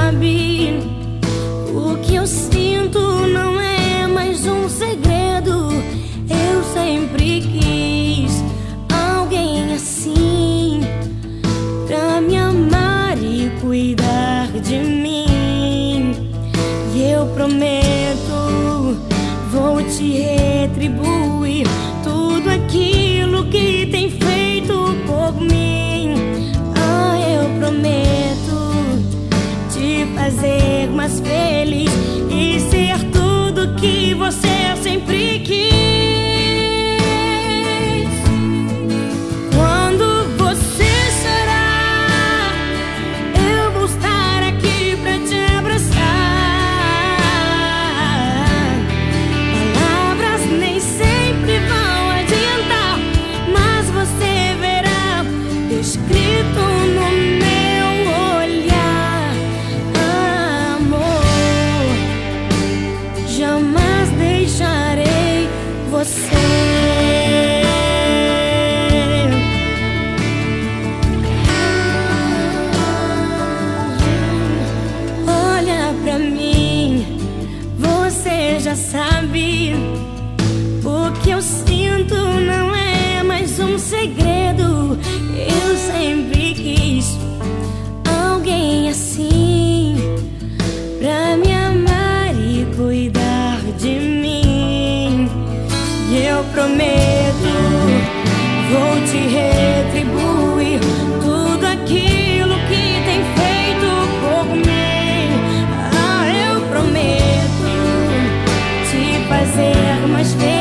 sabe. O que eu sinto não é mais um segredo. Eu sempre quis alguém assim, pra me amar e cuidar de mim. E eu prometo, vou te retribuir tudo aquilo que tem feito por mim. Ah, eu prometo te fazer mais feliz e ser tudo que você sempre quis. Quando você chorar, eu vou estar aqui pra te abraçar. Palavras nem sempre vão adiantar, mas você verá escrito no meu olhar: amor, jamais deixarei você. Olha pra mim, você já sabe. O que eu sinto não é mais um segredo. Eu sempre quis alguém assim, pra me amar e cuidar de mim. E eu prometo, vou te retribuir tudo aquilo que tem feito por mim. Ah, eu prometo te fazer mais feliz